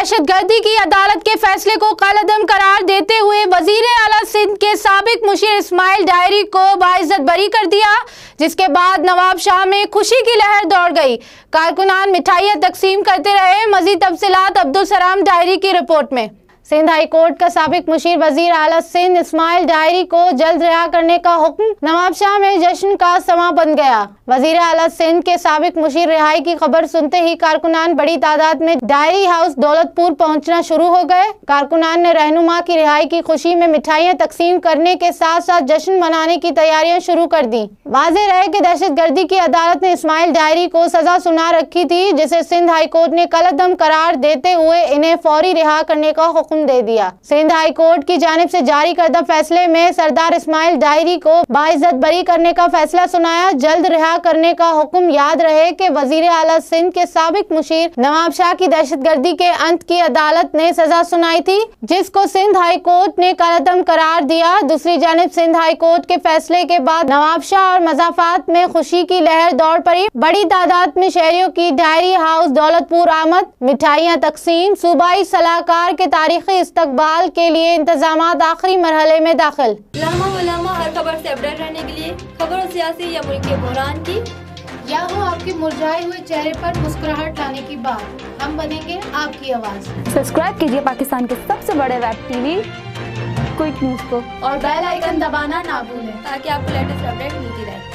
दहशतगर्दी की अदालत के फैसले को कलअदम करार देते हुए वजीर आला सिंध के साबिक मुशीर इस्माइल ॾाहरी को बाइज्जत बरी कर दिया, जिसके बाद नवाब शाह में खुशी की लहर दौड़ गई। कारकुनान मिठाइयां तकसीम करते रहे। मजीद तफसीलात अब्दुल सलाम ॾाहरी की रिपोर्ट में। सिंध हाई कोर्ट का साबिक मुशीर वजीर आला सिंध इसमाइल ॾाहरी को जल्द रिहा करने का हुक्म। नवाब शाह में जश्न का समा बन गया। वजीर आला सिंध के साबिक मुशीर रिहाई की खबर सुनते ही कारकुनान बड़ी तादाद में ॾाहरी हाउस दौलतपुर पहुंचना शुरू हो गए। कारकुनान ने रहनुमा की रिहाई की खुशी में मिठाइयां तकसीम करने के साथ साथ जश्न मनाने की तैयारियां शुरू कर दी। वाज़ेह रहे कि दहशतगर्दी की अदालत ने इस्माइल ॾाहरी को सजा सुना रखी थी, जिसे सिंध हाई कोर्ट ने कलअदम करार देते हुए इन्हें फौरी रिहा करने का हुक्म दे दिया। सिंध हाई कोर्ट की जानिब से जारी करदा फैसले में सरदार इस्माइल ॾाहरी को बाइज्जत बरी करने का फैसला सुनाया। जल्द रिहा करने का हुक्म। याद रहे कि वजीर आला सिंध के साबिक मुशीर नवाब शाह की दहशतगर्दी के अंत की अदालत ने सजा सुनाई थी, जिसको सिंध हाई कोर्ट ने कलअदम करार दिया। दूसरी जानिब सिंध हाई कोर्ट के फैसले के बाद नवाब शाह और मज़ाफात में खुशी की लहर दौड़ पड़ी। बड़ी तादाद में शहरियों की ॾाहरी हाउस दौलतपुर आमद, मिठाइयाँ तकसीम। सूबाई सलाहकार के तारीखी इस्तकबाल के लिए इंतजामात आखिरी मरहले में दाखिल। हर खबर से अपडेट रहने के लिए खबर सियासी या मुल्क के बहरान की या हो आपके मुरझाए हुए चेहरे पर मुस्कुराहट लाने की बात, हम बनेंगे आपकी आवाज। सब्सक्राइब कीजिए पाकिस्तान के सबसे बड़े वेब टीवी क्विक न्यूज को और बेल आइकन दबाना ना भूलें, ताकि आपको लेटेस्ट अपडेट मिलती रहे।